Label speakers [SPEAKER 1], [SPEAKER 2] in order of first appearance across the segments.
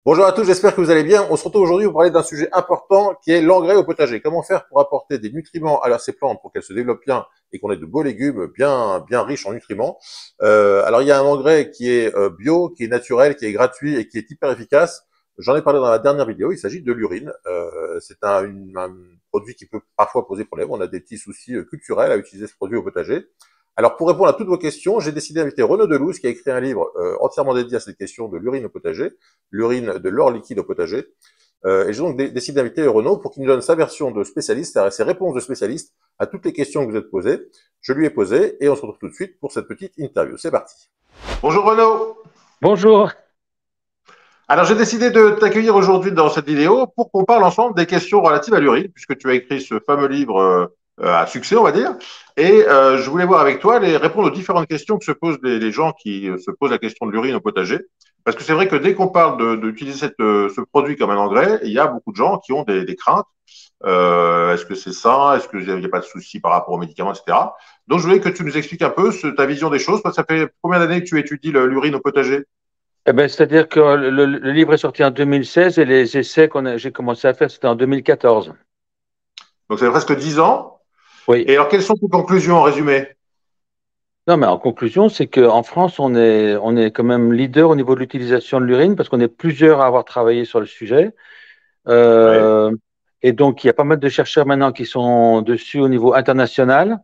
[SPEAKER 1] Bonjour à tous, j'espère que vous allez bien. On se retrouve aujourd'hui pour parler d'un sujet important qui est l'engrais au potager. Comment faire pour apporter des nutriments à ces plantes pour qu'elles se développent bien et qu'on ait de beaux légumes bien riches en nutriments. Alors il y a un engrais qui est bio, qui est naturel, qui est gratuit et qui est hyper efficace. J'en ai parlé dans la dernière vidéo, il s'agit de l'urine. C'est un produit qui peut parfois poser problème. On a des petits soucis culturels à utiliser ce produit au potager. Alors, pour répondre à toutes vos questions, j'ai décidé d'inviter Renaud Delouze, qui a écrit un livre entièrement dédié à cette question de l'urine au potager, l'urine de l'or liquide au potager. Et j'ai donc décidé d'inviter Renaud pour qu'il nous donne sa version de spécialiste, ses réponses de spécialiste à toutes les questions que vous êtes posées. Je lui ai posé et on se retrouve tout de suite pour cette petite interview. C'est parti. Bonjour Renaud.
[SPEAKER 2] Bonjour.
[SPEAKER 1] Alors, j'ai décidé de t'accueillir aujourd'hui dans cette vidéo pour qu'on parle ensemble des questions relatives à l'urine, puisque tu as écrit ce fameux livre à succès, on va dire. Et je voulais voir avec toi répondre aux différentes questions que se posent les gens qui se posent la question de l'urine au potager. Parce que c'est vrai que dès qu'on parle d'utiliser ce produit comme un engrais, il y a beaucoup de gens qui ont des craintes. Est-ce que c'est ça? Est-ce qu'il n'y a pas de souci par rapport aux médicaments, etc. Donc, je voulais que tu nous expliques un peu ta vision des choses. Ça fait combien d'années que tu étudies l'urine au potager?
[SPEAKER 2] Eh ben, c'est-à-dire que le livre est sorti en 2016 et les essais j'ai commencé à faire, c'était en 2014.
[SPEAKER 1] Donc, ça fait presque 10 ans.
[SPEAKER 2] Oui.
[SPEAKER 1] Et alors, quelles sont tes conclusions en résumé?
[SPEAKER 2] Non, mais en conclusion, c'est qu'en France, on est quand même leader au niveau de l'utilisation de l'urine parce qu'on est plusieurs à avoir travaillé sur le sujet.
[SPEAKER 1] Ouais.
[SPEAKER 2] Euh, et donc, il y a pas mal de chercheurs maintenant qui sont dessus au niveau international.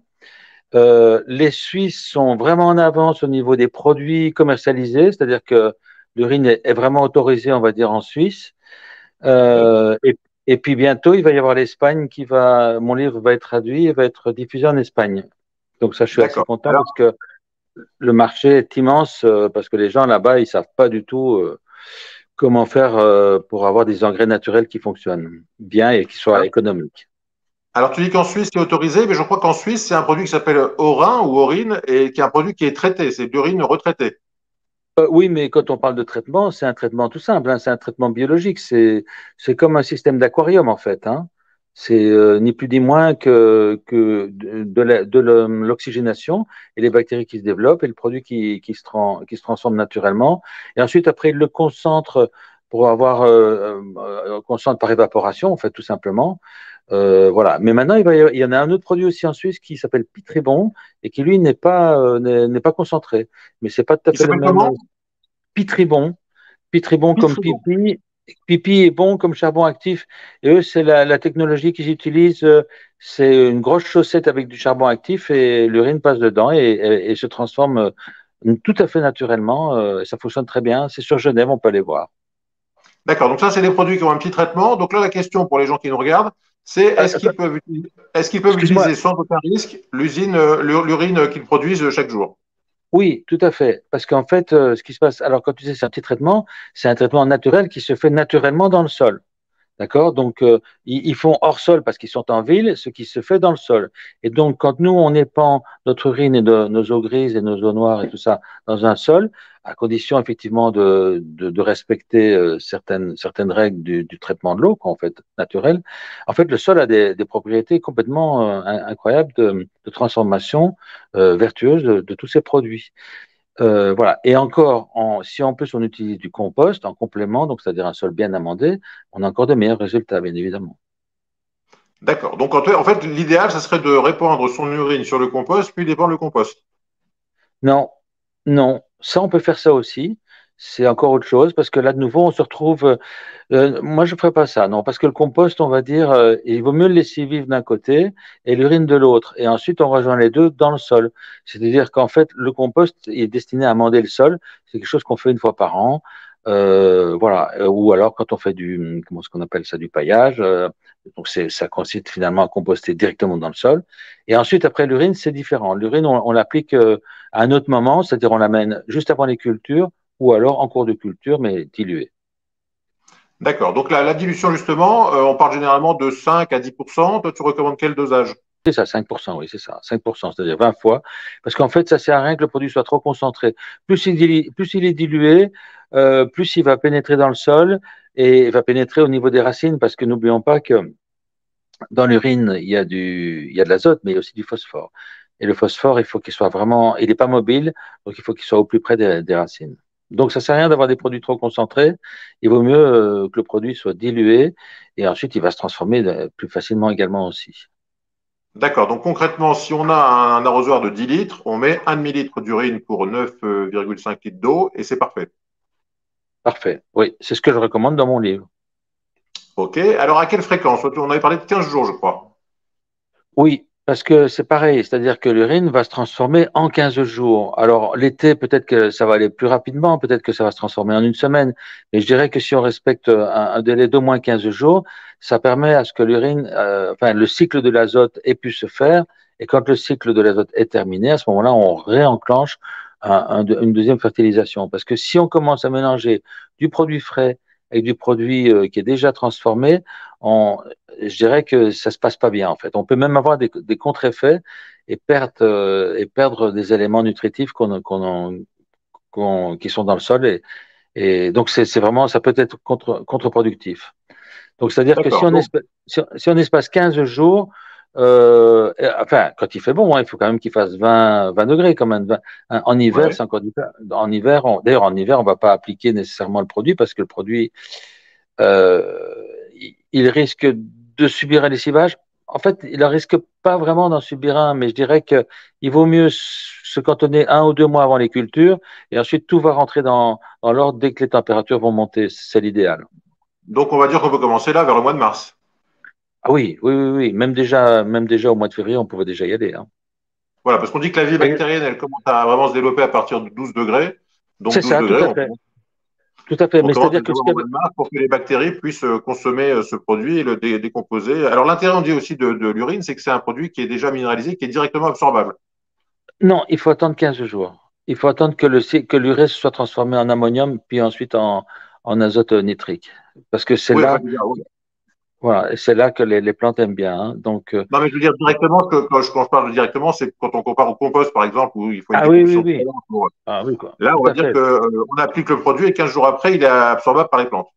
[SPEAKER 2] Les Suisses sont vraiment en avance au niveau des produits commercialisés, c'est-à-dire que l'urine est vraiment autorisée, on va dire, en Suisse. Euh, et, et puis bientôt, il va y avoir l'Espagne mon livre va être traduit et va être diffusé en Espagne. Donc ça, je suis assez
[SPEAKER 1] D'accord.
[SPEAKER 2] content
[SPEAKER 1] Alors,
[SPEAKER 2] parce que le marché est immense, parce que les gens là-bas, ils savent pas du tout comment faire pour avoir des engrais naturels qui fonctionnent bien et qui soient
[SPEAKER 1] alors,
[SPEAKER 2] économiques.
[SPEAKER 1] alors, tu dis qu'en Suisse, c'est autorisé, mais je crois qu'en Suisse, c'est un produit qui s'appelle Orin ou Orine et qui est un produit qui est traité. C'est de l'urine retraitée.
[SPEAKER 2] Oui, mais quand on parle de traitement, c'est un traitement tout simple, hein, c'est un traitement biologique. C'est comme un système d'aquarium, en fait, hein. C'est ni plus ni moins que l'oxygénation et les bactéries qui se développent et le produit qui se transforme naturellement. Et ensuite, après, il le concentre pour avoir concentre par évaporation, en fait, tout simplement. Voilà. Mais maintenant, il y en a un autre produit aussi en Suisse qui s'appelle Pitribon et qui, lui, n'est pas concentré. Mais c'est pas tout à
[SPEAKER 1] Il
[SPEAKER 2] fait le
[SPEAKER 1] s'appelle
[SPEAKER 2] même.
[SPEAKER 1] comment?
[SPEAKER 2] Pitribon, Pitribon comme
[SPEAKER 1] Pitribon.
[SPEAKER 2] pipi, pipi est bon comme charbon actif. Et eux, c'est la technologie qu'ils utilisent. C'est une grosse chaussette avec du charbon actif et l'urine passe dedans et se transforme tout à fait naturellement. Et ça fonctionne très bien. C'est sur Genève, on peut aller voir.
[SPEAKER 1] D'accord. Donc, ça, c'est des produits qui ont un petit traitement. Donc, là, la question pour les gens qui nous regardent, c'est est-ce qu'ils peuvent
[SPEAKER 2] Excuse-moi.
[SPEAKER 1] utiliser sans aucun risque l'urine qu'ils produisent chaque jour?
[SPEAKER 2] Oui, tout à fait. Parce qu'en fait, ce qui se passe, alors quand tu dis c'est un petit traitement, c'est un traitement naturel qui se fait naturellement dans le sol. D'accord? Donc, ils font hors sol parce qu'ils sont en ville, ce qui se fait dans le sol. Et donc, quand nous, on épand notre urine et nos eaux grises et nos eaux noires et tout ça dans un sol, à condition effectivement de respecter certaines règles du traitement de l'eau, quoi, en fait, naturel, en fait, le sol a des propriétés complètement incroyables de transformation vertueuse de tous ces produits. Voilà. Et encore, si en plus on utilise du compost en complément, donc c'est-à-dire un sol bien amendé, on a encore de meilleurs résultats, bien évidemment.
[SPEAKER 1] D'accord. Donc, en fait, l'idéal, ça serait de répandre son urine sur le compost, puis d'épandre le compost.
[SPEAKER 2] Non, non, ça on peut faire ça aussi. C'est encore autre chose parce que là de nouveau on se retrouve. Moi je ferais pas ça, non, parce que le compost, on va dire, il vaut mieux le laisser vivre d'un côté et l'urine de l'autre, et ensuite on rejoint les deux dans le sol. C'est-à-dire qu'en fait le compost est destiné à amender le sol. C'est quelque chose qu'on fait une fois par an. Voilà. Ou alors quand on fait comment est-ce qu'on appelle ça, du paillage. Donc ça consiste finalement à composter directement dans le sol. Et ensuite après l'urine c'est différent. L'urine on l'applique à un autre moment, c'est-à-dire on l'amène juste avant les cultures ou alors en cours de culture mais diluée.
[SPEAKER 1] D'accord. Donc, la dilution, justement, on parle généralement de 5 à 10%. Toi, tu recommandes quel dosage?
[SPEAKER 2] C'est ça, 5%, oui, c'est ça, 5%, c'est-à-dire 20 fois. Parce qu'en fait, ça sert à rien que le produit soit trop concentré. Plus il est dilué, plus il va pénétrer dans le sol et il va pénétrer au niveau des racines, parce que n'oublions pas que dans l'urine, il y a de l'azote, mais il y a aussi du phosphore. Et le phosphore, il faut qu'il soit vraiment, il n'est pas mobile, donc il faut qu'il soit au plus près des racines. Donc, ça ne sert à rien d'avoir des produits trop concentrés. Il vaut mieux que le produit soit dilué et ensuite il va se transformer plus facilement également aussi.
[SPEAKER 1] D'accord. Donc concrètement, si on a un arrosoir de 10 litres, on met un demi-litre d'urine pour 9,5 litres d'eau et c'est parfait.
[SPEAKER 2] Parfait. Oui, c'est ce que je recommande dans mon livre.
[SPEAKER 1] OK. Alors à quelle fréquence? On avait parlé de 15 jours, je crois.
[SPEAKER 2] Oui, parce que c'est pareil, c'est-à-dire que l'urine va se transformer en 15 jours. Alors l'été, peut-être que ça va aller plus rapidement, peut-être que ça va se transformer en une semaine, mais je dirais que si on respecte un délai d'au moins 15 jours, ça permet à ce que l'urine, enfin le cycle de l'azote ait pu se faire, et quand le cycle de l'azote est terminé, à ce moment-là, on réenclenche une deuxième fertilisation. Parce que si on commence à mélanger du produit frais avec du produit qui est déjà transformé, on, je dirais que ça se passe pas bien en fait. On peut même avoir des contre-effets et perdre des éléments nutritifs qui sont dans le sol et donc c'est vraiment ça peut être contre-productif. Donc c'est-à-dire que
[SPEAKER 1] D'accord. Donc,
[SPEAKER 2] si on espace 15 jours, enfin quand il fait bon, hein, il faut quand même qu'il fasse 20 degrés quand même. En hiver,
[SPEAKER 1] ouais.
[SPEAKER 2] c'est encore différent. En hiver, d'ailleurs en hiver, on va pas appliquer nécessairement le produit parce que le produit il risque de subir un lessivage. En fait, il ne risque pas vraiment d'en subir un, mais je dirais qu'il vaut mieux se cantonner 1 ou 2 mois avant les cultures et ensuite tout va rentrer dans l'ordre dès que les températures vont monter. C'est l'idéal.
[SPEAKER 1] Donc on va dire qu'on peut commencer là vers le mois de mars.
[SPEAKER 2] Ah oui, oui, oui, oui. Même déjà au mois de février, on pouvait déjà y aller, hein.
[SPEAKER 1] Voilà, parce qu'on dit que la vie
[SPEAKER 2] Et
[SPEAKER 1] bactérienne, elle commence à vraiment se développer à partir de 12 degrés. Donc
[SPEAKER 2] c'est
[SPEAKER 1] 12
[SPEAKER 2] ça, tout
[SPEAKER 1] degrés,
[SPEAKER 2] à fait. Tout à fait.
[SPEAKER 1] on
[SPEAKER 2] Mais
[SPEAKER 1] commence
[SPEAKER 2] c'est-à-dire que
[SPEAKER 1] déjà au mois de mars pour que les bactéries puissent consommer ce produit et le décomposer. Alors l'intérêt, on dit aussi de l'urine, c'est que c'est un produit qui est déjà minéralisé, qui est directement absorbable.
[SPEAKER 2] non, il faut attendre 15 jours. Il faut attendre que l'urée soit transformée en ammonium, puis ensuite en azote nitrique. Parce que c'est
[SPEAKER 1] Oui, enfin,
[SPEAKER 2] là
[SPEAKER 1] je veux dire, oui.
[SPEAKER 2] Voilà, et c'est là que les plantes aiment bien, hein. Donc,
[SPEAKER 1] Non, mais je veux dire directement, quand je parle de directement, c'est quand on compare au compost, par exemple, où il faut une
[SPEAKER 2] ah oui, oui,
[SPEAKER 1] décomposition
[SPEAKER 2] oui.
[SPEAKER 1] très lente pour.
[SPEAKER 2] Ah oui, quoi.
[SPEAKER 1] Là,
[SPEAKER 2] Tout
[SPEAKER 1] on va
[SPEAKER 2] à
[SPEAKER 1] dire
[SPEAKER 2] fait.
[SPEAKER 1] qu'on applique le produit et 15 jours après, il est absorbable par les plantes.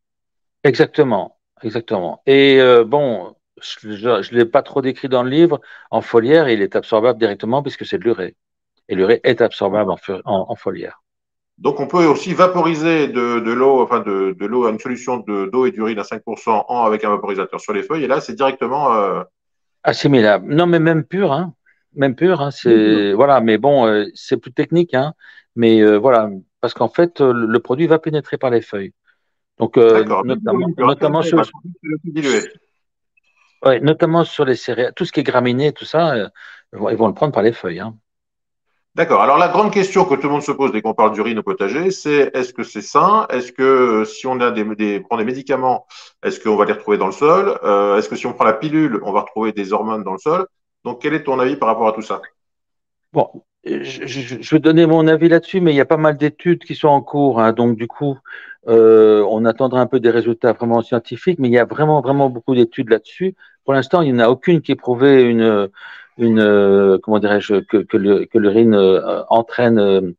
[SPEAKER 2] Exactement. Exactement. Et bon, je ne l'ai pas trop décrit dans le livre. En foliaire, il est absorbable directement puisque c'est de l'urée. Et l'urée est absorbable en foliaire.
[SPEAKER 1] Donc, on peut aussi vaporiser de l'eau, enfin de l'eau, une solution d'eau et d'urine à 5% avec un vaporisateur sur les feuilles. Et là, c'est directement.
[SPEAKER 2] Assimilable. Non, mais même pur, hein. Même pur, hein, c'est voilà, mais bon, c'est plus technique, hein. Mais voilà, parce qu'en fait, le produit va pénétrer par les feuilles. Donc,
[SPEAKER 1] D'accord. Même l'urine pure. Ah,
[SPEAKER 2] notamment
[SPEAKER 1] je pas. Je pensais que c'était le plus dilué.
[SPEAKER 2] ouais, notamment sur les céréales, tout ce qui est graminé, tout ça, ils vont le prendre par les feuilles, hein.
[SPEAKER 1] D'accord. Alors, la grande question que tout le monde se pose dès qu'on parle d'urine au potager, c'est est-ce que c'est sain? Est-ce que si on a prend des médicaments, est-ce qu'on va les retrouver dans le sol? Est-ce que si on prend la pilule, on va retrouver des hormones dans le sol? Donc, quel est ton avis par rapport à tout ça?
[SPEAKER 2] Bon, je vais donner mon avis là-dessus, mais il y a pas mal d'études qui sont en cours, hein. Donc, du coup, on attendra un peu des résultats vraiment scientifiques, mais il y a vraiment, vraiment beaucoup d'études là-dessus. Pour l'instant, il n'y en a aucune qui ait prouvé comment dirais-je, que l'urine entraîne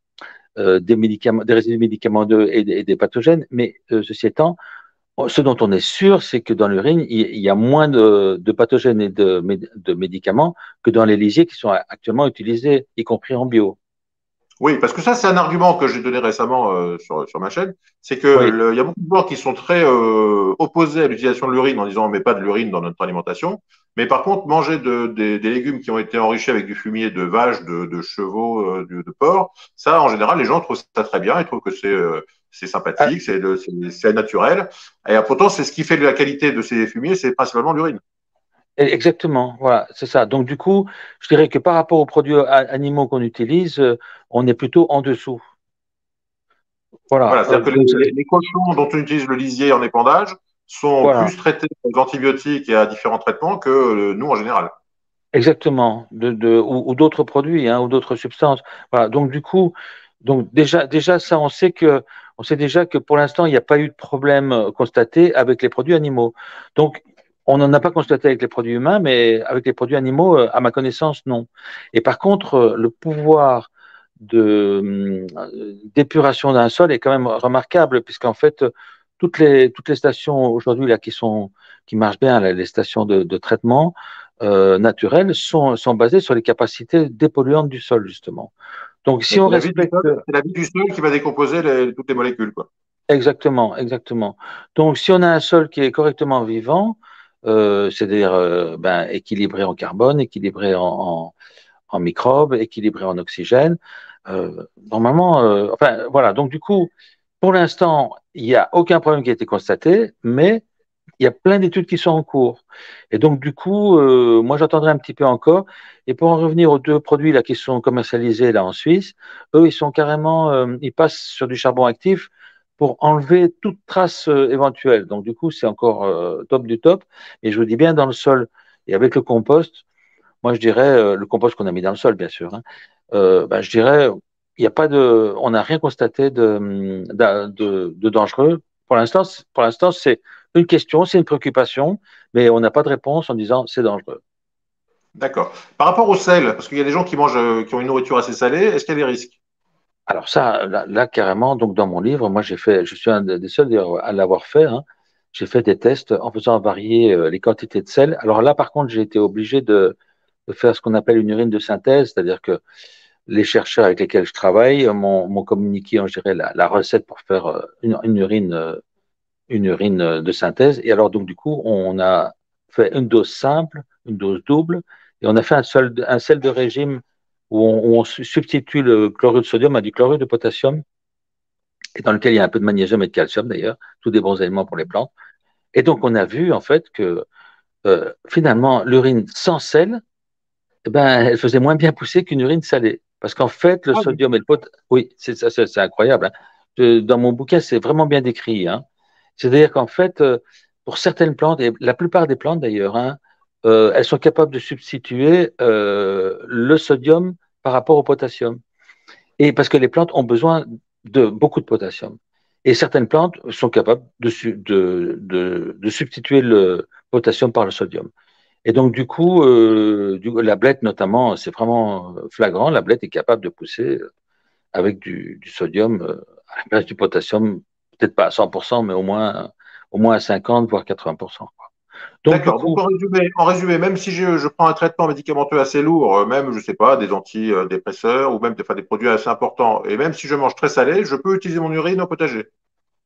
[SPEAKER 2] des médicaments, des résidus médicamenteux et des pathogènes. Mais ceci étant, ce dont on est sûr, c'est que dans l'urine, il y a moins de pathogènes et de médicaments que dans les lisiers qui sont actuellement utilisés, y compris en bio.
[SPEAKER 1] Oui, parce que ça, c'est un argument que j'ai donné récemment sur ma chaîne. C'est que
[SPEAKER 2] Oui,
[SPEAKER 1] il y a beaucoup de gens qui sont très opposés à l'utilisation de l'urine en disant on met pas de l'urine dans notre alimentation. Mais par contre, manger des légumes qui ont été enrichis avec du fumier de vaches, de chevaux, de porcs, ça, en général, les gens trouvent ça très bien. Ils trouvent que c'est
[SPEAKER 2] ah,
[SPEAKER 1] sympathique, c'est naturel. Et pourtant, c'est ce qui fait la qualité de ces fumiers, c'est principalement l'urine.
[SPEAKER 2] exactement. Voilà, c'est ça. Donc, du coup, je dirais que par rapport aux produits animaux qu'on utilise, on est plutôt en dessous. Voilà.
[SPEAKER 1] Voilà, c'est-à-dire que les cochons dont on utilise le lisier en épandage sont
[SPEAKER 2] Voilà.
[SPEAKER 1] plus traités aux antibiotiques et à différents traitements que nous en général.
[SPEAKER 2] Exactement, ou d'autres produits, hein, ou d'autres substances. Voilà. Donc du coup, donc déjà ça, on sait déjà que pour l'instant il n'y a pas eu de problème constaté avec les produits animaux. Donc on n'en a pas constaté avec les produits humains, mais avec les produits animaux, à ma connaissance, non. Et par contre, le pouvoir d'épuration d'un sol est quand même remarquable, puisqu'en fait toutes les stations aujourd'hui là qui marchent bien, là, les stations de traitement naturelles sont basées sur les capacités dépolluantes du sol, justement. Donc,
[SPEAKER 1] Mais
[SPEAKER 2] si on respecte
[SPEAKER 1] c'est la vie du sol qui va décomposer toutes les molécules, quoi.
[SPEAKER 2] exactement, exactement. Donc, si on a un sol qui est correctement vivant, c'est-à-dire ben, équilibré en carbone, équilibré en microbes, équilibré en oxygène, normalement, enfin, voilà. Donc, du coup, pour l'instant, il n'y a aucun problème qui a été constaté, mais il y a plein d'études qui sont en cours. Et donc, du coup, moi, j'attendrai un petit peu encore. Et pour en revenir aux deux produits là, qui sont commercialisés là en Suisse, eux, ils sont carrément, ils passent sur du charbon actif pour enlever toute trace éventuelle. Donc, du coup, c'est encore top du top. Et je vous dis bien, dans le sol et avec le compost, moi, je dirais, le compost qu'on a mis dans le sol, bien sûr, hein, ben, je dirais, il n'y a pas de, on n'a rien constaté de dangereux. Pour l'instant, c'est une question, c'est une préoccupation, mais on n'a pas de réponse en disant c'est dangereux.
[SPEAKER 1] D'accord. Par rapport au sel, parce qu'il y a des gens qui mangent, qui ont une nourriture assez salée, est-ce qu'il y a des risques?
[SPEAKER 2] Alors ça, là, carrément, donc dans mon livre, moi j'ai fait, je suis un des seuls d'ailleurs, à l'avoir fait, hein. J'ai fait des tests en faisant varier les quantités de sel. Alors là, par contre, j'ai été obligé de faire ce qu'on appelle une urine de synthèse, c'est-à-dire que les chercheurs avec lesquels je travaille m'ont communiqué, je dirais, la recette pour faire une urine de synthèse. Et alors, donc, du coup, on a fait une dose simple, une dose double, et on a fait un sel de régime où on substitue le chlorure de sodium à du chlorure de potassium, et dans lequel il y a un peu de magnésium et de calcium d'ailleurs, tous des bons éléments pour les plantes. Et donc, on a vu en fait que finalement, l'urine sans sel, eh ben, elle faisait moins bien pousser qu'une urine salée. Parce qu'en fait, le
[SPEAKER 1] Ah oui.
[SPEAKER 2] sodium et le potassium, oui, c'est incroyable, hein. Dans mon bouquin, c'est vraiment bien décrit, hein. C'est-à-dire qu'en fait, pour certaines plantes, et la plupart des plantes d'ailleurs, hein, elles sont capables de substituer le sodium par rapport au potassium. Et parce que les plantes ont besoin de beaucoup de potassium. Et certaines plantes sont capables de substituer le potassium par le sodium. Et donc, du coup, la blette, notamment, c'est vraiment flagrant. La blette est capable de pousser avec du sodium à la place du potassium, peut-être pas à 100%, mais au moins à 50, voire 80%. Donc, du
[SPEAKER 1] D'accord. Donc,
[SPEAKER 2] coup,
[SPEAKER 1] en résumé, même si je prends un traitement médicamenteux assez lourd, même, je sais pas, des antidépresseurs ou même enfin, des produits assez importants, et même si je mange très salé, je peux utiliser mon urine au potager.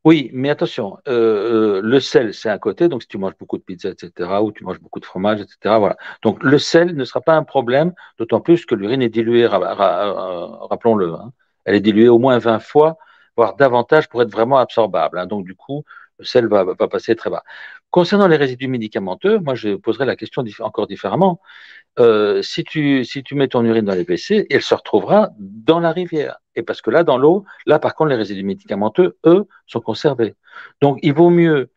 [SPEAKER 2] oui, mais attention, le sel, c'est un côté, donc si tu manges beaucoup de pizza, etc., ou tu manges beaucoup de fromage, etc., voilà. Donc, le sel ne sera pas un problème, d'autant plus que l'urine est diluée, rappelons-le, hein. Elle est diluée au moins 20 fois, voire davantage pour être vraiment absorbable, hein. Donc, du coup, le sel va passer très bas. Concernant les résidus médicamenteux, moi, je poserai la question encore différemment. Si tu mets ton urine dans les WC, elle se retrouvera dans la rivière. Et parce que là, dans l'eau, là, par contre, les résidus médicamenteux, eux, sont conservés. Donc, il vaut mieux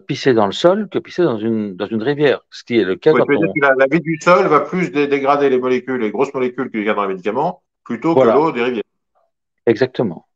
[SPEAKER 2] pisser dans le sol que pisser dans une rivière, ce qui est le cas
[SPEAKER 1] Oui, tu
[SPEAKER 2] quand
[SPEAKER 1] veux dire
[SPEAKER 2] on...
[SPEAKER 1] que la vie du sol va plus dégrader les molécules, les grosses molécules qu'il y a dans les médicaments, plutôt que
[SPEAKER 2] Voilà,
[SPEAKER 1] l'eau des rivières.
[SPEAKER 2] exactement.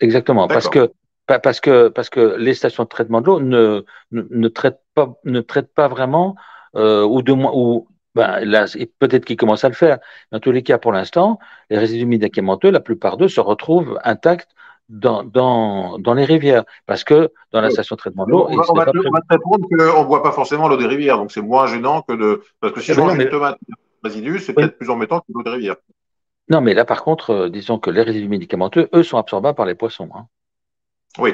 [SPEAKER 2] Exactement.
[SPEAKER 1] D'accord.
[SPEAKER 2] Parce que les stations de traitement de l'eau ne traitent pas vraiment, ou de moins, ou, ben, là, peut-être qu'ils commencent à le faire. Dans tous les cas, pour l'instant, les résidus médicamenteux, la plupart d'eux se retrouvent intacts dans les rivières. Parce que dans la
[SPEAKER 1] Oui.
[SPEAKER 2] station de traitement de l'eau, et ce n'est pas
[SPEAKER 1] On va
[SPEAKER 2] prévu.
[SPEAKER 1] te répondre qu'on ne boit pas forcément l'eau des rivières, donc c'est moins gênant que de. Parce que si
[SPEAKER 2] Eh
[SPEAKER 1] je
[SPEAKER 2] ben non,
[SPEAKER 1] mange une tomate résidus, c'est
[SPEAKER 2] oui,
[SPEAKER 1] peut-être plus embêtant que l'eau des rivières.
[SPEAKER 2] non, mais là, par contre, disons que les résidus médicamenteux, eux, sont absorbables par les poissons, hein.
[SPEAKER 1] Oui.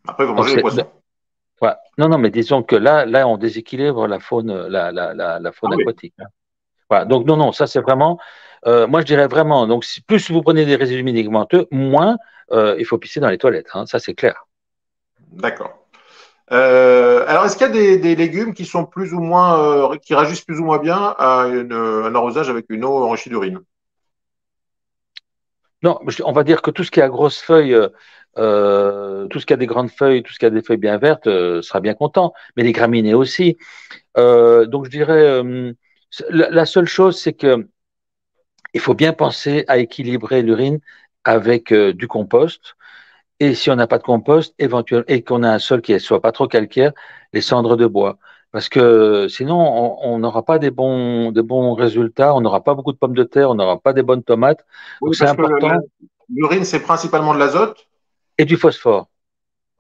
[SPEAKER 1] Après, vous
[SPEAKER 2] Donc,
[SPEAKER 1] mangez les poissons.
[SPEAKER 2] ouais. Non, non, mais disons que là, on déséquilibre la faune, la
[SPEAKER 1] Ah
[SPEAKER 2] faune
[SPEAKER 1] oui.
[SPEAKER 2] aquatique, hein. Voilà. Donc, non, non, ça, c'est vraiment, moi, je dirais vraiment, donc, plus vous prenez des résidus médicamenteux, moins il faut pisser dans les toilettes, hein. Ça, c'est clair.
[SPEAKER 1] D'accord. Alors, est-ce qu'il y a des légumes qui sont plus ou moins, qui réagissent plus ou moins bien à un arrosage avec une eau enrichie d'urine?
[SPEAKER 2] Non, on va dire que tout ce qui a grosses feuilles, tout ce qui a des grandes feuilles, tout ce qui a des feuilles bien vertes, sera bien content. Mais les graminées aussi. Donc, je dirais, la seule chose, c'est que il faut bien penser à équilibrer l'urine avec du compost. Et si on n'a pas de compost, éventuellement, et qu'on a un sol qui ne soit pas trop calcaire, les cendres de bois. Parce que sinon, on n'aura pas des bons résultats, on n'aura pas beaucoup de pommes de terre, on n'aura pas des bonnes tomates.
[SPEAKER 1] Oui,
[SPEAKER 2] Donc c'est
[SPEAKER 1] parce que
[SPEAKER 2] important.
[SPEAKER 1] l'urine, c'est principalement de l'azote
[SPEAKER 2] Et du phosphore.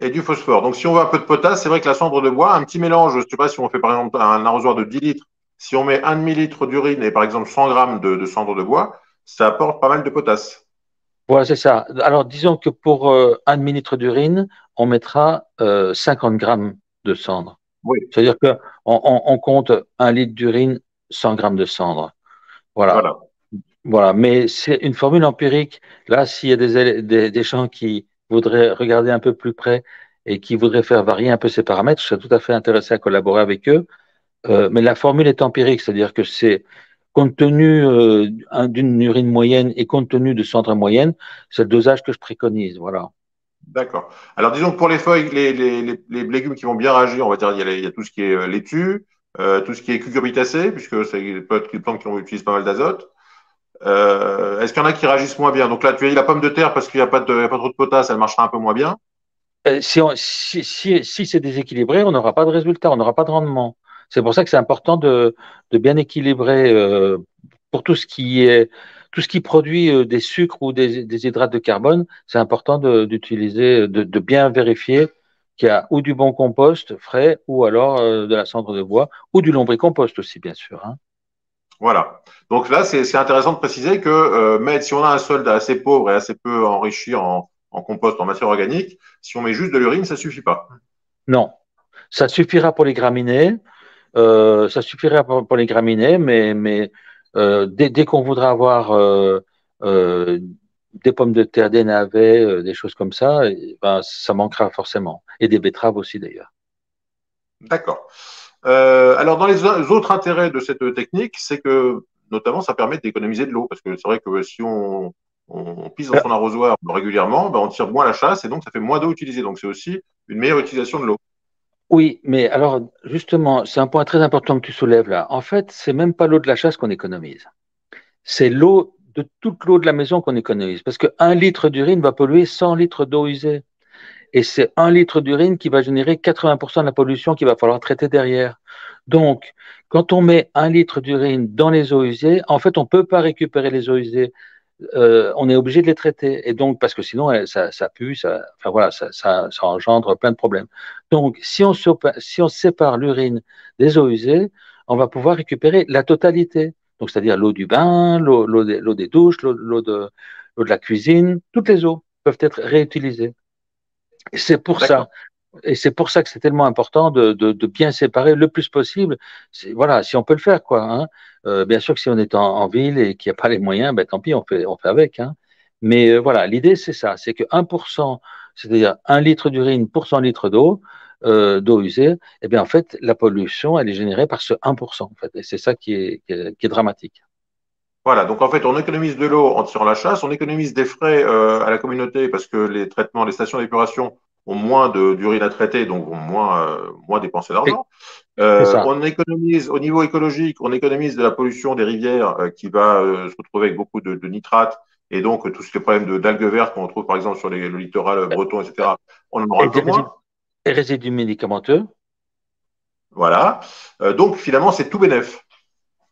[SPEAKER 1] et du phosphore. Donc, si on veut un peu de potasse, c'est vrai que la cendre de bois, un petit mélange, je ne sais pas si on fait par exemple un arrosoir de 10 litres, si on met un demi-litre d'urine et par exemple 100 grammes de cendre de bois, ça apporte pas mal de potasse.
[SPEAKER 2] Voilà, c'est ça. Alors, disons que pour un demi-litre d'urine, on mettra 50 grammes de cendre.
[SPEAKER 1] Oui,
[SPEAKER 2] C'est-à-dire qu'on on compte un litre d'urine, 100 grammes de cendre. Voilà.
[SPEAKER 1] voilà.
[SPEAKER 2] Voilà. Mais c'est une formule empirique. Là, s'il y a des gens qui voudraient regarder un peu plus près et qui voudraient faire varier un peu ces paramètres, je serais tout à fait intéressé à collaborer avec eux. Mais la formule est empirique, c'est-à-dire que c'est compte tenu d'une urine moyenne et compte tenu de cendre moyenne, c'est le dosage que je préconise. Voilà.
[SPEAKER 1] D'accord. Alors disons que pour les feuilles, les légumes qui vont bien réagir, on va dire, il y a tout ce qui est laitue, tout ce qui est cucurbitacé, puisque c'est peut être une plante qui utilise pas mal d'azote. Est-ce qu'il y en a qui réagissent moins bien? Donc là, tu as dit la pomme de terre parce qu'il n'y a pas il y a pas trop de potasse, elle marchera un peu moins bien.
[SPEAKER 2] Si c'est déséquilibré, on n'aura pas de résultat, on n'aura pas de rendement. C'est pour ça que c'est important de bien équilibrer pour tout ce qui produit des sucres ou des hydrates de carbone. C'est important d'utiliser, de bien vérifier qu'il y a ou du bon compost frais ou alors de la cendre de bois ou du lombricompost aussi, bien sûr, hein.
[SPEAKER 1] Voilà. Donc là, c'est intéressant de préciser que si on a un sol assez pauvre et assez peu enrichi en compost, en matière organique, si on met juste de l'urine, ça suffit pas.
[SPEAKER 2] Non, ça suffira pour les graminées. Ça suffirait pour les graminées, mais dès qu'on voudra avoir euh, des pommes de terre, des navets, des choses comme ça, ben, ça manquera forcément. Et des betteraves aussi d'ailleurs.
[SPEAKER 1] D'accord. Alors, dans les autres intérêts de cette technique, c'est que, notamment, ça permet d'économiser de l'eau. Parce que c'est vrai que si on pisse dans
[SPEAKER 2] Euh,
[SPEAKER 1] son arrosoir régulièrement, ben, on tire moins la chasse et donc ça fait moins d'eau utilisée. Donc, c'est aussi une meilleure utilisation de l'eau.
[SPEAKER 2] Oui, mais alors justement, c'est un point très important que tu soulèves là. En fait, c'est même pas l'eau de la chasse qu'on économise. C'est l'eau de toute l'eau de la maison qu'on économise. Parce que 1 litre d'urine va polluer 100 litres d'eau usée. Et c'est 1 litre d'urine qui va générer 80% de la pollution qu'il va falloir traiter derrière. Donc, quand on met 1 litre d'urine dans les eaux usées, en fait, on ne peut pas récupérer les eaux usées. On est obligé de les traiter. Et donc, parce que sinon, ça pue, enfin voilà, ça engendre plein de problèmes. Donc, si on sépare l'urine des eaux usées, on va pouvoir récupérer la totalité. Donc, c'est-à-dire l'eau du bain, l'eau des douches, l'eau de la cuisine, toutes les eaux peuvent être réutilisées. Et c'est pour
[SPEAKER 1] D'accord.
[SPEAKER 2] ça. Et c'est pour ça que c'est tellement important de bien séparer le plus possible. Voilà, si on peut le faire, quoi, hein. Bien sûr que si on est en ville et qu'il n'y a pas les moyens, ben, tant pis, on fait avec, hein. Mais voilà, l'idée, c'est ça, c'est que 1%, c'est-à-dire 1 litre d'urine pour 100 litres d'eau usée, eh bien, en fait, la pollution, elle est générée par ce 1%, en fait. Et c'est ça qui est dramatique.
[SPEAKER 1] Voilà. Donc, en fait, on économise de l'eau en tirant la chasse, on économise des frais à la communauté parce que les traitements, les stations d'épuration ont moins d'urine à traiter, donc vont moins dépenser
[SPEAKER 2] C'est
[SPEAKER 1] d'argent.
[SPEAKER 2] c'est ça.
[SPEAKER 1] On économise au niveau écologique, on économise de la pollution des rivières qui va se retrouver avec beaucoup de nitrates et donc tous ces problèmes d'algues vertes qu'on retrouve par exemple sur le littoral breton, etc. On en aura
[SPEAKER 2] Et
[SPEAKER 1] un peu
[SPEAKER 2] des
[SPEAKER 1] moins.
[SPEAKER 2] résidus médicamenteux.
[SPEAKER 1] Voilà. Donc finalement, c'est tout bénef.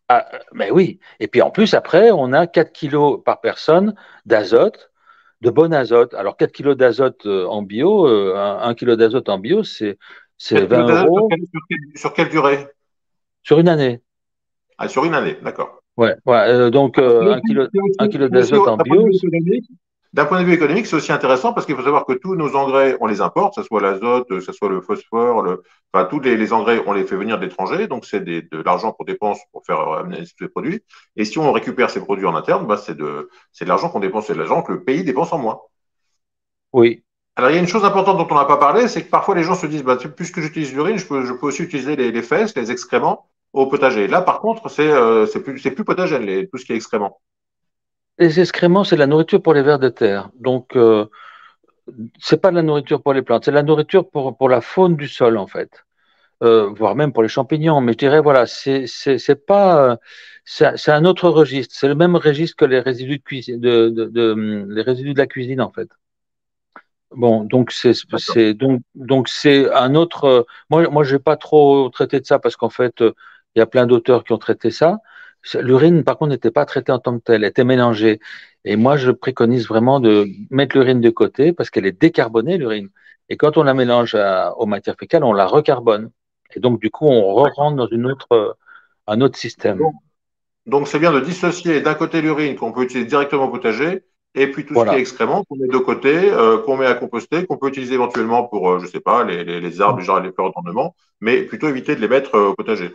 [SPEAKER 2] Ah, mais oui. Et puis en plus, après, on a 4 kilos par personne d'azote, de bon azote. Alors 4 kilos d'azote en bio, 1 kilo d'azote en bio, c'est
[SPEAKER 1] 4 kilos
[SPEAKER 2] 20
[SPEAKER 1] d'azote
[SPEAKER 2] euros
[SPEAKER 1] sur quelle durée?
[SPEAKER 2] sur une année.
[SPEAKER 1] Ah, sur une année, d'accord.
[SPEAKER 2] Ouais, ouais, donc un kilo
[SPEAKER 1] C'est aussi,
[SPEAKER 2] d'azote en
[SPEAKER 1] d'un point de
[SPEAKER 2] bio.
[SPEAKER 1] vue économique, d'un point de vue économique, c'est aussi intéressant parce qu'il faut savoir que tous nos engrais, on les importe, que ce soit l'azote, que ce soit le phosphore, enfin, tous les engrais, on les fait venir de l'étranger, donc c'est de l'argent qu'on dépense pour faire amener ces produits. Et si on récupère ces produits en interne, bah, c'est de l'argent qu'on dépense, c'est de l'argent que le pays dépense en moins.
[SPEAKER 2] Oui.
[SPEAKER 1] Alors, il y a une chose importante dont on n'a pas parlé, c'est que parfois les gens se disent, bah, puisque j'utilise l'urine, je peux aussi utiliser les fesses, les excréments au potager. Là, par contre, c'est plus potager, tout ce qui est excréments.
[SPEAKER 2] Les excréments, c'est de la nourriture pour les vers de terre. Donc, c'est pas de la nourriture pour les plantes, c'est de la nourriture pour la faune du sol, en fait. Voire même pour les champignons. Mais je dirais, voilà, c'est pas, c'est un autre registre. C'est le même registre que les résidus de cuisine, les résidus de la cuisine, en fait. Bon, donc c'est un autre. Moi, j'ai pas trop traité de ça parce qu'en fait, il y a plein d'auteurs qui ont traité ça. L'urine, par contre, n'était pas traitée en tant que telle, elle était mélangée. Et moi, je préconise vraiment de mettre l'urine de côté parce qu'elle est décarbonée, l'urine. Et quand on la mélange aux matières fécales, on la recarbone. Et donc, du coup, on re-rentre dans un autre système.
[SPEAKER 1] Donc, c'est bien de dissocier d'un côté l'urine qu'on peut utiliser directement au potager, et puis tout ce qui est
[SPEAKER 2] Voilà.
[SPEAKER 1] excrément qu'on met de côté, qu'on met à composter, qu'on peut utiliser éventuellement pour, je sais pas, les arbres, genre les fleurs d'ornement, mais plutôt éviter de les mettre au potager.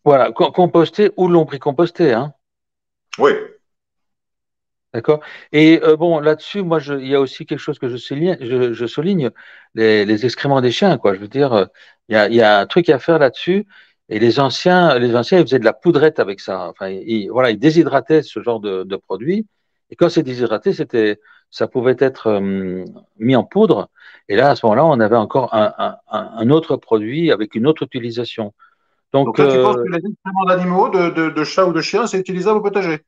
[SPEAKER 2] Voilà, composter ou lombricomposter, hein.
[SPEAKER 1] Oui.
[SPEAKER 2] D'accord. Et bon, là-dessus, moi, il y a aussi quelque chose que je souligne, les excréments des chiens, quoi. Je veux dire, il y a un truc à faire là-dessus. Et les anciens, ils faisaient de la poudrette avec ça. Enfin, voilà, ils déshydrataient ce genre de produit. Et quand c'est déshydraté, ça pouvait être mis en poudre. Et là, à ce moment-là, on avait encore un autre produit avec une autre utilisation.
[SPEAKER 1] Donc
[SPEAKER 2] Donc,
[SPEAKER 1] toi, tu penses que les excréments d'animaux, de chat ou de chien, c'est utilisable au potager?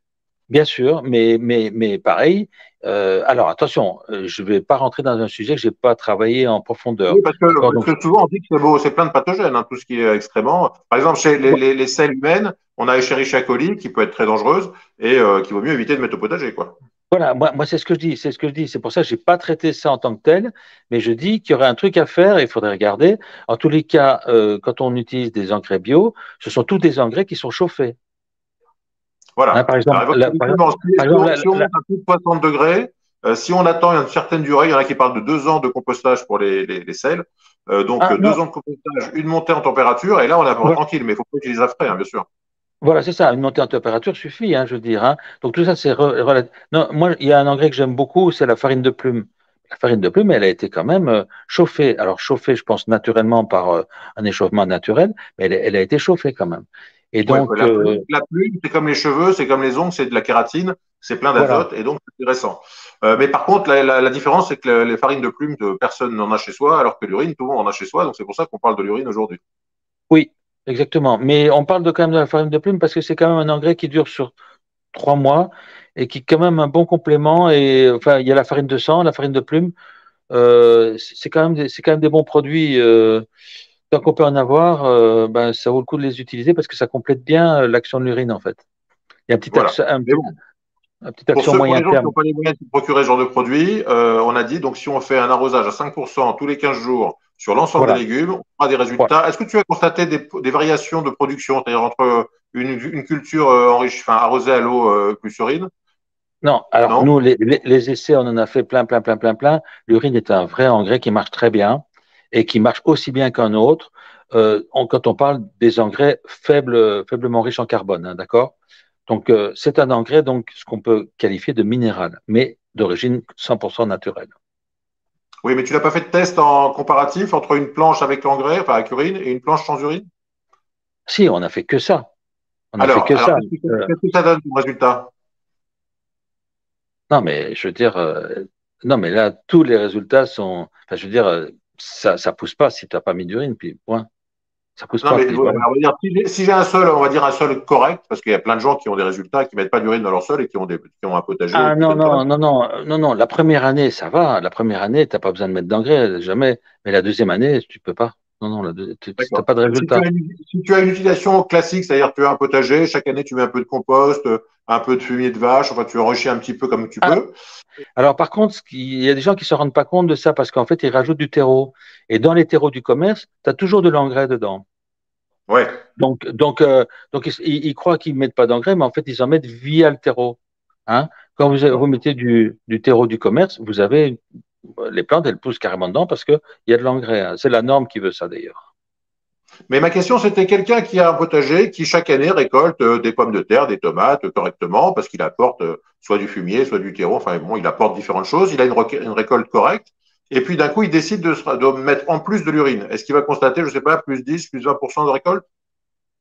[SPEAKER 2] bien sûr, mais pareil. Alors attention, je ne vais pas rentrer dans un sujet que je n'ai pas travaillé en profondeur.
[SPEAKER 1] Oui,
[SPEAKER 2] D'accord,
[SPEAKER 1] parce
[SPEAKER 2] donc
[SPEAKER 1] que souvent on dit que c'est beau, c'est plein de pathogènes, hein, tout ce qui est excrément. Par exemple, chez les selles humaines, on a Escherichia coli qui peut être très dangereuse et qu'il vaut mieux éviter de mettre au potager, quoi.
[SPEAKER 2] voilà, moi c'est ce que je dis, c'est ce que je dis. C'est pour ça que je n'ai pas traité ça en tant que tel, mais je dis qu'il y aurait un truc à faire et il faudrait regarder. En tous les cas, quand on utilise des engrais bio, ce sont tous des engrais qui sont chauffés. Hein,
[SPEAKER 1] Voilà.
[SPEAKER 2] par exemple,
[SPEAKER 1] Alors,
[SPEAKER 2] là,
[SPEAKER 1] éventuellement,
[SPEAKER 2] par exemple,
[SPEAKER 1] si on monte à plus de 60 degrés, si on attend une certaine durée, il y en a qui parlent de 2 ans de compostage pour les selles. Donc,
[SPEAKER 2] ah,
[SPEAKER 1] deux
[SPEAKER 2] non,
[SPEAKER 1] ans de compostage, une montée en température, et là, on est à peu près
[SPEAKER 2] voilà,
[SPEAKER 1] tranquille, mais il faut pas utiliser après, hein, bien sûr.
[SPEAKER 2] voilà, c'est ça, une montée en température suffit, hein, je veux dire. Hein. Donc tout ça, c'est relatif. Non, moi, il y a un engrais que j'aime beaucoup, c'est la farine de plume. La farine de plume, elle a été quand même chauffée. Alors chauffée, je pense naturellement par un échauffement naturel, mais elle a été chauffée quand même. Et
[SPEAKER 1] Ouais,
[SPEAKER 2] donc,
[SPEAKER 1] la plume, c'est comme les cheveux, c'est comme les ongles, c'est de la kératine, c'est plein
[SPEAKER 2] voilà.
[SPEAKER 1] d'azote, et donc c'est intéressant. Mais par contre, la différence, c'est que les farines de plume, personne n'en a chez soi, alors que l'urine, tout le monde en a chez soi, donc c'est pour ça qu'on parle de l'urine aujourd'hui.
[SPEAKER 2] Oui, exactement. Mais on parle quand même de la farine de plume parce que c'est quand même un engrais qui dure sur 3 mois et qui est quand même un bon complément. Et enfin, il y a la farine de sang, la farine de plume. C'est quand même des bons produits. Tant qu'on peut en avoir, ben, ça vaut le coup de les utiliser parce que ça complète bien l'action de l'urine en fait. Il y a
[SPEAKER 1] Voilà. Mais bon,
[SPEAKER 2] un petit action
[SPEAKER 1] pour
[SPEAKER 2] moyen
[SPEAKER 1] les gens qui
[SPEAKER 2] terme.
[SPEAKER 1] n'ont pas les moyens de se procurer ce genre de produit, on a dit, donc si on fait un arrosage à 5% tous les 15 jours sur l'ensemble des
[SPEAKER 2] Voilà.
[SPEAKER 1] légumes, on aura des
[SPEAKER 2] Voilà.
[SPEAKER 1] résultats. Est-ce que tu as constaté des variations de production, c'est-à-dire entre une culture enfin, arrosée à l'eau plus urine?
[SPEAKER 2] Non, alors
[SPEAKER 1] Non?
[SPEAKER 2] nous, les essais, on en a fait plein, plein, plein, plein, plein. L'urine est un vrai engrais qui marche très bien et qui marche aussi bien qu'un autre quand on parle des engrais faiblement riches en carbone, hein, d'accord? Donc, c'est un engrais, donc, ce qu'on peut qualifier de minéral, mais d'origine 100% naturelle.
[SPEAKER 1] Oui, mais tu n'as pas fait de test en comparatif entre une planche avec l'engrais, enfin avec urine, et une planche sans urine?
[SPEAKER 2] Si, on n'a fait que ça. On n'a fait que
[SPEAKER 1] Alors
[SPEAKER 2] ça. Euh,
[SPEAKER 1] qu'est-ce que ça donne comme résultat?
[SPEAKER 2] non, mais je veux dire, non, mais là, tous les résultats sont. Enfin, je veux dire, ça pousse pas si tu n'as pas mis d'urine, puis point. Ça pousse
[SPEAKER 1] Non,
[SPEAKER 2] pas,
[SPEAKER 1] mais
[SPEAKER 2] puis voilà.
[SPEAKER 1] on va dire, si j'ai un sol, on va dire un sol correct, parce qu'il y a plein de gens qui ont des résultats, qui ne mettent pas d'urine dans leur sol et qui ont un potager
[SPEAKER 2] Ah
[SPEAKER 1] qui
[SPEAKER 2] non,
[SPEAKER 1] donne quand même.
[SPEAKER 2] non, non, non, non, non. La première année, ça va. La première année, tu n'as pas besoin de mettre d'engrais, jamais. Mais la deuxième année, tu peux pas. Non, non, tu n'as
[SPEAKER 1] D'accord.
[SPEAKER 2] pas de
[SPEAKER 1] Donc,
[SPEAKER 2] résultat.
[SPEAKER 1] si tu as une utilisation classique, c'est-à-dire tu as un potager, chaque année tu mets un peu de compost, un peu de fumier de vache, enfin tu enrichis un petit peu comme tu
[SPEAKER 2] Ah,
[SPEAKER 1] peux.
[SPEAKER 2] alors par contre, il y a des gens qui ne se rendent pas compte de ça parce qu'en fait, ils rajoutent du terreau. Et dans les terreaux du commerce, tu as toujours de l'engrais dedans.
[SPEAKER 1] Ouais.
[SPEAKER 2] Donc ils croient qu'ils ne mettent pas d'engrais, mais en fait, ils en mettent via le terreau. Hein? Quand vous mettez du terreau du commerce, vous avez les plantes, elles poussent carrément dedans parce qu'il y a de l'engrais. Hein. C'est la norme qui veut ça d'ailleurs.
[SPEAKER 1] Mais ma question, c'était quelqu'un qui a un potager, qui chaque année récolte des pommes de terre, des tomates correctement, parce qu'il apporte soit du fumier, soit du terreau, enfin bon, il apporte différentes choses, il a une récolte correcte, et puis d'un coup, il décide de mettre en plus de l'urine. Est-ce qu'il va constater, je ne sais pas, plus 10, plus 20% de récolte?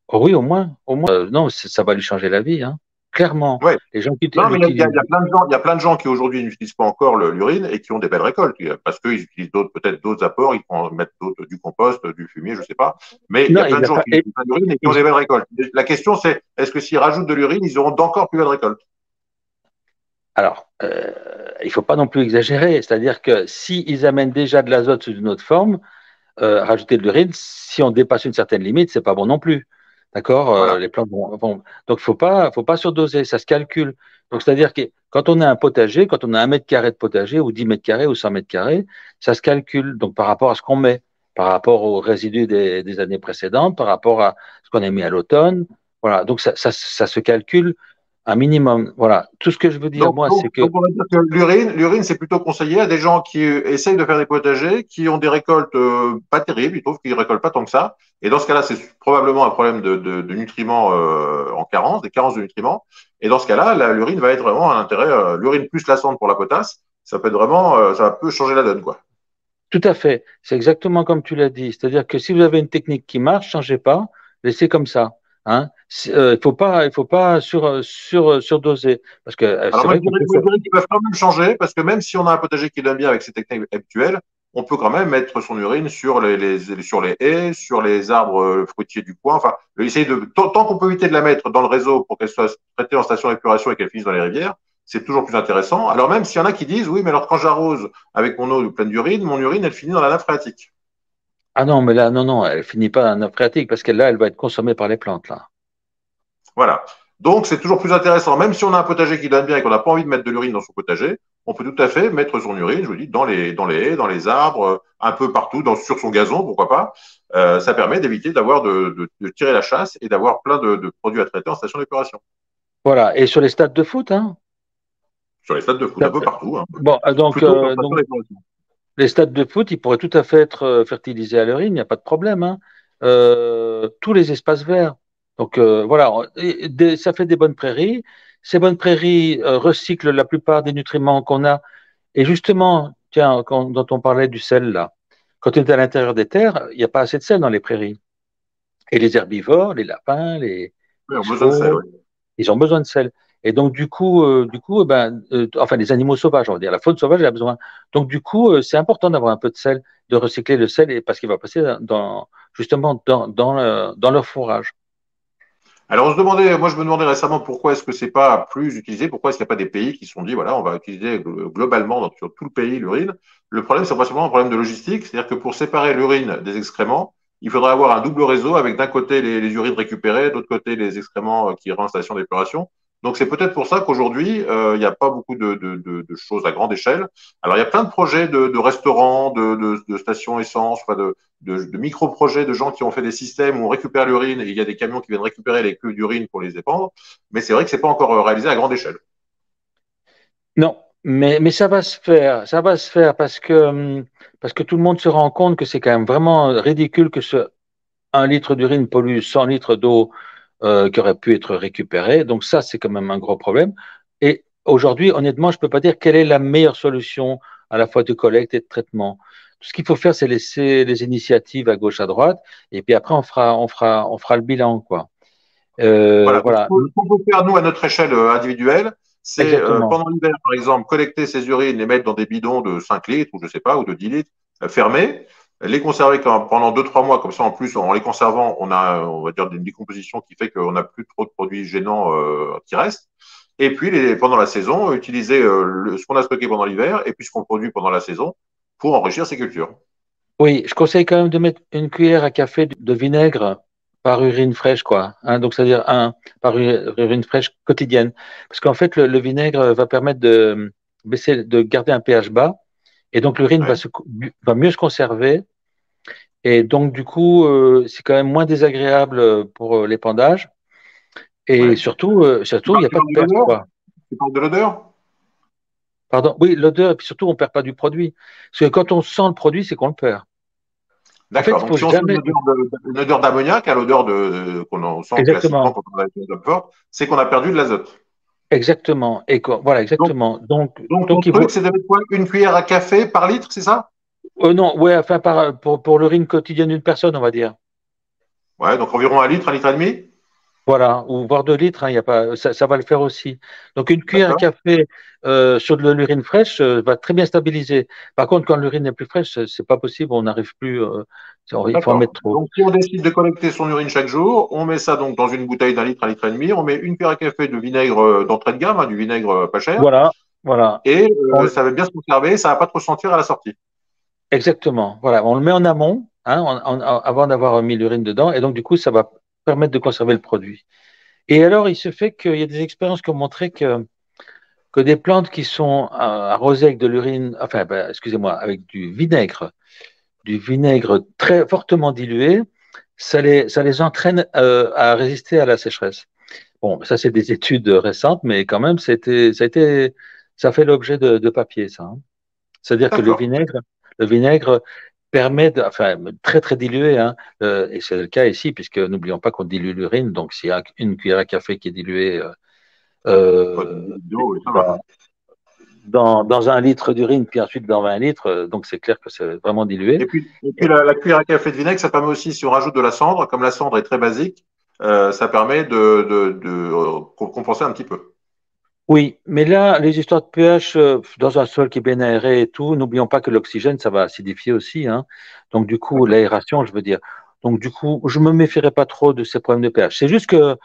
[SPEAKER 2] Oh oui, au moins, au moins. Non, ça va lui changer la vie, hein. Clairement.
[SPEAKER 1] Ouais.
[SPEAKER 2] Les gens qui
[SPEAKER 1] Non, mais
[SPEAKER 2] l'utilisent.
[SPEAKER 1] il y a plein de gens, il y a plein de gens qui aujourd'hui n'utilisent pas encore l'urine et qui ont des belles récoltes parce qu'ils utilisent peut-être d'autres apports, ils vont mettre du compost, du fumier, je sais pas. Mais il y
[SPEAKER 2] Non,
[SPEAKER 1] a plein de gens qui n'utilisent pas l'urine et qui ont des belles récoltes. La question, c'est est-ce que s'ils rajoutent de l'urine, ils auront d'encore plus belles récoltes?
[SPEAKER 2] alors, il ne faut pas non plus exagérer. C'est-à-dire que s'ils amènent déjà de l'azote sous une autre forme, rajouter de l'urine, si on dépasse une certaine limite, c'est pas bon non plus. D'accord?
[SPEAKER 1] Voilà.
[SPEAKER 2] Les plantes vont. Donc, faut pas surdoser, ça se calcule. Donc, c'est-à-dire que quand on a un potager, quand on a 1 m² de potager, ou 10 m² ou 100 m², ça se calcule. Donc, par rapport à ce qu'on met, par rapport aux résidus des années précédentes, par rapport à ce qu'on a mis à l'automne, Voilà, donc ça se calcule un minimum. Voilà, tout ce que je veux dire, moi, c'est que…
[SPEAKER 1] On va dire que l'urine, c'est plutôt conseillé à des gens qui essayent de faire des potagers, qui ont des récoltes pas terribles, ils trouvent qu'ils récoltent pas tant que ça. Et dans ce cas-là, c'est probablement un problème de nutriments en carence, des carences de nutriments. Et dans ce cas-là, l'urine va être vraiment un intérêt, l'urine plus la cendre pour la potasse, ça peut être vraiment, ça peut changer la donne, quoi.
[SPEAKER 2] Tout à fait, c'est exactement comme tu l'as dit. C'est-à-dire que si vous avez une technique qui marche, changez pas, laissez comme ça. Hein. Il faut pas surdoser. Parce que
[SPEAKER 1] Alors
[SPEAKER 2] c'est
[SPEAKER 1] moi,
[SPEAKER 2] vrai qu'on peut
[SPEAKER 1] je dirais qu'ils peuvent quand même changer, parce que même si on a un potager qui donne bien avec ses techniques habituelles, on peut quand même mettre son urine sur sur les haies, sur les arbres fruitiers du coin. Enfin, essayer tant qu'on peut éviter de la mettre dans le réseau pour qu'elle soit traitée en station d'épuration et qu'elle finisse dans les rivières, c'est toujours plus intéressant. Alors même s'il y en a qui disent, oui, mais alors quand j'arrose avec mon eau pleine d'urine, mon urine, elle finit dans la nappe phréatique.
[SPEAKER 2] Ah non, mais là, non, non, elle finit pas en nappe phréatique parce que là, elle va être consommée par les plantes, là.
[SPEAKER 1] Voilà. Donc, c'est toujours plus intéressant. Même si on a un potager qui donne bien et qu'on n'a pas envie de mettre de l'urine dans son potager, on peut tout à fait mettre son urine, je vous dis, dans les haies, dans les arbres, un peu partout, sur son gazon, pourquoi pas. Ça permet d'éviter d'avoir de tirer la chasse et d'avoir plein de produits à traiter en station d'épuration.
[SPEAKER 2] Voilà. Et sur les stades de foot, hein?
[SPEAKER 1] Sur les stades de foot, un peu partout. Hein.
[SPEAKER 2] Bon,
[SPEAKER 1] Plutôt sur station d'épuration.
[SPEAKER 2] les stades de foot, ils pourraient tout à fait être fertilisés à l'urine, il n'y a pas de problème. Hein. Tous les espaces verts. Donc voilà, ça fait des bonnes prairies. Ces bonnes prairies recyclent la plupart des nutriments qu'on a. Et justement, tiens, dont on parlait du sel là, quand on est à l'intérieur des terres, il n'y a pas assez de sel dans les prairies. Et les herbivores, les lapins,
[SPEAKER 1] Oui, on
[SPEAKER 2] les
[SPEAKER 1] a besoin de sel,
[SPEAKER 2] chevaux,
[SPEAKER 1] oui.
[SPEAKER 2] ils ont besoin de sel. Et donc, enfin, les animaux sauvages, on va dire, la faune sauvage, elle a besoin. Donc, du coup, c'est important d'avoir un peu de sel, de recycler le sel, parce qu'il va passer justement, dans leur fourrage.
[SPEAKER 1] Alors, moi, je me demandais récemment pourquoi est-ce que c'est pas plus utilisé, pourquoi est-ce qu'il n'y a pas des pays qui se sont dit, voilà, on va utiliser globalement sur tout le pays l'urine. Le problème, c'est principalement un problème de logistique, c'est-à-dire que pour séparer l'urine des excréments, il faudrait avoir un double réseau avec d'un côté les urines récupérées, d'autre côté les excréments qui iraient en station d'épuration. Donc, c'est peut-être pour ça qu'aujourd'hui, il n'y a pas beaucoup de choses à grande échelle. Alors, il y a plein de projets de restaurants, de stations essence, enfin de micro-projets de gens qui ont fait des systèmes où on récupère l'urine et il y a des camions qui viennent récupérer les queues d'urine pour les épandre. Mais c'est vrai que c'est pas encore réalisé à grande échelle.
[SPEAKER 2] Non, mais ça va se faire parce que tout le monde se rend compte que c'est quand même vraiment ridicule que 1 litre d'urine pollue 100 litres d'eau qui aurait pu être récupérée. Donc ça, c'est quand même un gros problème. Et aujourd'hui, honnêtement, je ne peux pas dire quelle est la meilleure solution à la fois de collecte et de traitement. Tout ce qu'il faut faire, c'est laisser les initiatives à gauche, à droite, et puis après, on fera le bilan, quoi.
[SPEAKER 1] Voilà. Donc,
[SPEAKER 2] Voilà,
[SPEAKER 1] ce qu'on peut faire, nous, à notre échelle individuelle, c'est
[SPEAKER 2] exactement.
[SPEAKER 1] pendant l'hiver, par exemple, collecter ces urines, les mettre dans des bidons de 5 litres ou je sais pas, ou de 10 litres, fermés, les conserver pendant 2 3 mois, comme ça, en plus, en les conservant, on va dire, une décomposition qui fait qu'on n'a plus trop de produits gênants qui restent. Et puis, pendant la saison, utiliser ce qu'on a stocké pendant l'hiver et puis ce qu'on produit pendant la saison pour enrichir ces cultures.
[SPEAKER 2] Oui, je conseille quand même de mettre 1 cuillère à café de vinaigre par urine fraîche, quoi. Hein, donc, c'est-à-dire par urine fraîche quotidienne. Parce qu'en fait, le vinaigre va permettre de garder un pH bas. Et donc, l'urine
[SPEAKER 1] Ouais.
[SPEAKER 2] va mieux se conserver. Et donc, du coup, c'est quand même moins désagréable pour l'épandage. Et
[SPEAKER 1] Ouais.
[SPEAKER 2] surtout, il n'y a
[SPEAKER 1] Tu
[SPEAKER 2] pas de
[SPEAKER 1] parles de
[SPEAKER 2] perte,
[SPEAKER 1] l'odeur?
[SPEAKER 2] quoi.
[SPEAKER 1] Tu parles de l'odeur?
[SPEAKER 2] Pardon. Oui, l'odeur, et puis surtout, on ne perd pas du produit. Parce que quand on sent le produit, c'est qu'on le perd. En fait,
[SPEAKER 1] D'accord.
[SPEAKER 2] il
[SPEAKER 1] Donc,
[SPEAKER 2] faut
[SPEAKER 1] si on sent
[SPEAKER 2] jamais.
[SPEAKER 1] une odeur d'ammoniac, à l'odeur qu'on sent classiquement
[SPEAKER 2] Exactement.
[SPEAKER 1] quand on a une odeur forte, c'est qu'on a perdu de l'azote.
[SPEAKER 2] Exactement. Voilà,
[SPEAKER 1] Donc,
[SPEAKER 2] exactement.
[SPEAKER 1] donc, ton
[SPEAKER 2] Donc il
[SPEAKER 1] truc,
[SPEAKER 2] vaut.
[SPEAKER 1] c'est de mettre quoi, 1 cuillère à café par litre, c'est ça?
[SPEAKER 2] Non, ouais, enfin, pour l'urine quotidienne d'une personne, on va dire.
[SPEAKER 1] Ouais, donc environ 1 litre, 1 litre et demi.
[SPEAKER 2] Voilà, ou voire 2 litres, hein, y a pas, ça va le faire aussi. Donc, 1 cuillère à café sur de l'urine fraîche va très bien stabiliser. Par contre, quand l'urine est plus fraîche, c'est pas possible, on n'arrive plus, il faut en
[SPEAKER 1] D'accord.
[SPEAKER 2] mettre trop.
[SPEAKER 1] Donc, si on décide de collecter son urine chaque jour, on met ça donc dans une bouteille d'1 litre, 1 litre et demi. On met 1 cuillère à café de vinaigre d'entrée de gamme, hein, du vinaigre pas cher.
[SPEAKER 2] Voilà, voilà.
[SPEAKER 1] Et
[SPEAKER 2] On-
[SPEAKER 1] ça va bien se conserver, ça va pas trop sentir à la sortie.
[SPEAKER 2] exactement. Voilà, on le met en amont, hein, avant d'avoir mis l'urine dedans, et donc, du coup, ça va permettre de conserver le produit. Et alors, il se fait qu'il y a des expériences qui ont montré que des plantes qui sont arrosées avec de l'urine, enfin, ben, excusez-moi, avec du vinaigre très fortement dilué, ça les entraîne à résister à la sécheresse. Bon, ça c'est des études récentes, mais quand même, ça fait l'objet de papier, ça, hein. C'est-à-dire que
[SPEAKER 1] D'accord.
[SPEAKER 2] le vinaigre permet, enfin, très très dilué, hein, et c'est le cas ici, puisque n'oublions pas qu'on dilue l'urine, donc s'il y a une cuillère à café qui est diluée
[SPEAKER 1] Pas de
[SPEAKER 2] euh,
[SPEAKER 1] vidéo, oui, ça va.
[SPEAKER 2] dans, dans un litre d'urine, puis ensuite dans 20 litres, donc c'est clair que c'est vraiment dilué.
[SPEAKER 1] Et puis la cuillère à café de vinaigre, ça permet aussi, si on rajoute de la cendre, comme la cendre est très basique, ça permet de compenser un petit peu.
[SPEAKER 2] Oui, mais là, les histoires de pH dans un sol qui est bien aéré et tout, n'oublions pas que l'oxygène, ça va acidifier aussi, hein. Donc, du coup,
[SPEAKER 1] D'accord.
[SPEAKER 2] l'aération, je veux dire. Donc, du coup, je me méfierais pas trop de ces problèmes de pH. C'est juste que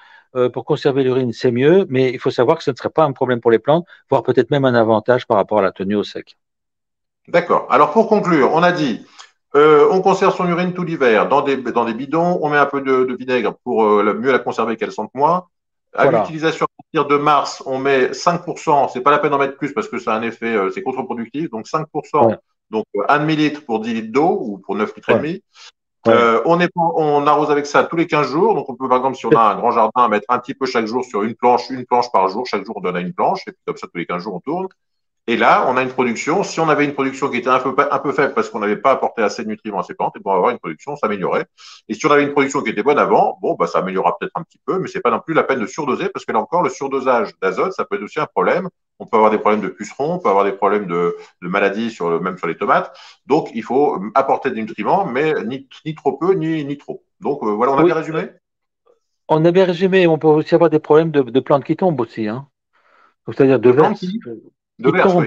[SPEAKER 2] pour conserver l'urine, c'est mieux, mais il faut savoir que ce ne serait pas un problème pour les plantes, voire peut-être même un avantage par rapport à la tenue au sec.
[SPEAKER 1] D'accord. Alors pour conclure, on a dit, on conserve son urine tout l'hiver dans des bidons, on met un peu de vinaigre pour mieux la conserver qu'elle sente moins. À
[SPEAKER 2] Voilà.
[SPEAKER 1] l'utilisation à partir de mars, on met 5%, c'est pas la peine d'en mettre plus parce que ça a un effet, c'est contre-productif, donc 5%,
[SPEAKER 2] Ouais,
[SPEAKER 1] donc 1 demi-litre pour 10 litres d'eau ou pour 9 litres et
[SPEAKER 2] ouais,
[SPEAKER 1] demi.
[SPEAKER 2] ouais.
[SPEAKER 1] On arrose avec ça tous les 15 jours. Donc, on peut, par exemple, si on a un grand jardin, mettre un petit peu chaque jour sur une planche par jour. Chaque jour, on donne à une planche. Et puis, comme ça, tous les 15 jours, on tourne. Et là, on a une production. Si on avait une production qui était un peu faible parce qu'on n'avait pas apporté assez de nutriments à ces plantes, et bon, on va avoir une production, s'améliorait. Et si on avait une production qui était bonne avant, bon, bah, ça améliorera peut-être un petit peu, mais c'est pas non plus la peine de surdoser parce que là encore, le surdosage d'azote, ça peut être aussi un problème. On peut avoir des problèmes de pucerons, on peut avoir des problèmes de maladies même sur les tomates. Donc, il faut apporter des nutriments, mais ni trop peu, ni trop. Donc, voilà, on a bien
[SPEAKER 2] Oui,
[SPEAKER 1] résumé.
[SPEAKER 2] on a bien résumé. On peut aussi avoir des problèmes de plantes qui tombent aussi, hein. Donc, c'est-à-dire de
[SPEAKER 1] De plantes
[SPEAKER 2] verse,
[SPEAKER 1] de
[SPEAKER 2] qui
[SPEAKER 1] verse, oui.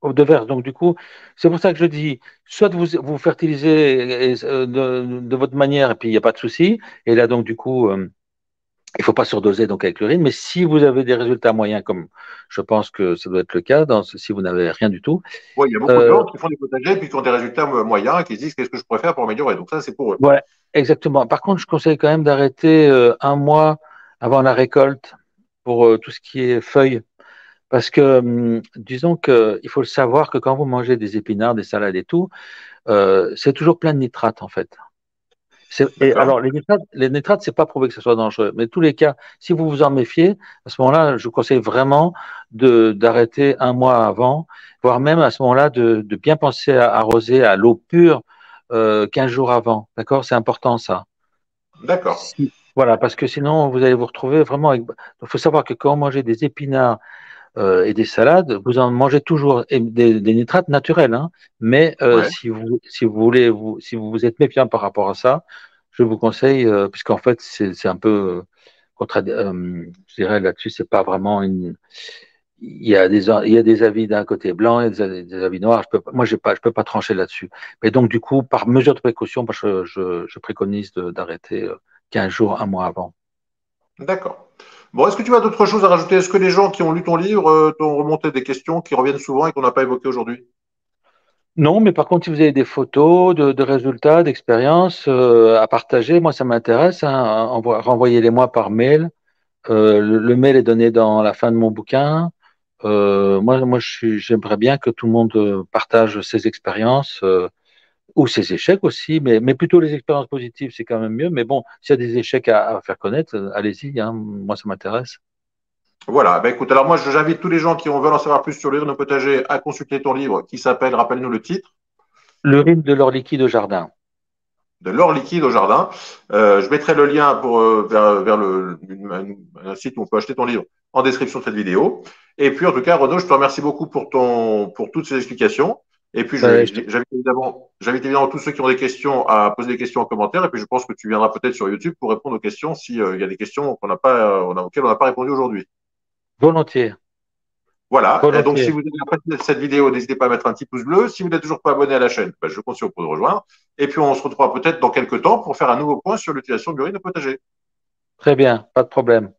[SPEAKER 2] tombent, de verse. Donc, du coup, c'est pour ça que je dis, soit vous fertilisez de votre manière, et puis il n'y a pas de souci. Et là, donc, du coup, il ne faut pas surdoser donc, avec l'urine. Mais si vous avez des résultats moyens, comme je pense que ça doit être le cas, si vous n'avez rien du tout,
[SPEAKER 1] Ouais, il y a beaucoup de
[SPEAKER 2] euh,
[SPEAKER 1] gens qui font des potagers puis qui ont des résultats moyens et qui se disent qu'est-ce que je pourrais faire pour améliorer. Donc, ça, c'est pour eux.
[SPEAKER 2] ouais, exactement. Par contre, je conseille quand même d'arrêter un mois avant la récolte pour tout ce qui est feuilles. Parce que, disons qu'il faut le savoir que quand vous mangez des épinards, des salades et tout, c'est toujours plein de nitrates en fait. Et
[SPEAKER 1] D'accord.
[SPEAKER 2] alors les nitrates, c'est pas prouvé que ce soit dangereux, mais tous les cas, si vous vous en méfiez, à ce moment-là, je vous conseille vraiment d'arrêter un mois avant, voire même à ce moment-là de bien penser à arroser à l'eau pure 15 jours avant. D'accord? C'est important ça.
[SPEAKER 1] D'accord.
[SPEAKER 2] Voilà, parce que sinon vous allez vous retrouver vraiment avec. Il faut savoir que quand on mange des épinards et des salades, vous en mangez toujours des nitrates naturels, hein. Mais
[SPEAKER 1] Ouais.
[SPEAKER 2] si vous vous êtes méfiant par rapport à ça, je vous conseille, puisqu'en fait c'est un peu je dirais là-dessus, c'est pas vraiment une. Il y a des avis d'un côté blanc et des avis noirs. Moi, je peux pas trancher là-dessus. Mais donc, du coup, par mesure de précaution, moi, je préconise d'arrêter 15 jours, un mois avant.
[SPEAKER 1] D'accord. Bon, est-ce que tu as d'autres choses à rajouter? Est-ce que les gens qui ont lu ton livre t'ont remonté des questions qui reviennent souvent et qu'on n'a pas évoquées aujourd'hui?
[SPEAKER 2] Non, mais par contre, si vous avez des photos de résultats, d'expériences à partager, moi, ça m'intéresse, hein. Renvoyez-les-moi par mail. Le mail est donné dans la fin de mon bouquin. Moi, j'aimerais bien que tout le monde partage ses expériences ou ses échecs aussi, mais plutôt les expériences positives, c'est quand même mieux. Mais bon, s'il y a des échecs à faire connaître, allez-y, hein. Moi, ça m'intéresse.
[SPEAKER 1] Voilà. Ben, écoute, alors moi, j'invite tous les gens qui veulent en savoir plus sur l'urine au potager à consulter ton livre qui s'appelle, rappelle-nous le titre,
[SPEAKER 2] L'urine de l'or liquide au jardin.
[SPEAKER 1] de l'or liquide au jardin. Je mettrai le lien vers un site où on peut acheter ton livre en description de cette vidéo. Et puis, en tout cas, Renaud, je te remercie beaucoup pour toutes ces explications. Et puis,
[SPEAKER 2] Ben, je te-
[SPEAKER 1] j'invite évidemment tous ceux qui ont des questions à poser des questions en commentaire. Et puis, je pense que tu viendras peut-être sur YouTube pour répondre aux questions s'il y a des questions auxquelles on n'a pas répondu aujourd'hui.
[SPEAKER 2] Volontiers,
[SPEAKER 1] Voilà. Et donc, si
[SPEAKER 2] volontiers.
[SPEAKER 1] vous avez apprécié cette vidéo, n'hésitez pas à mettre un petit pouce bleu. Si vous n'êtes toujours pas abonné à la chaîne, ben, je compte sur vous pour nous rejoindre. Et puis, on se retrouvera peut-être dans quelques temps pour faire un nouveau point sur l'utilisation de l'urine au potager.
[SPEAKER 2] Très bien, pas de problème.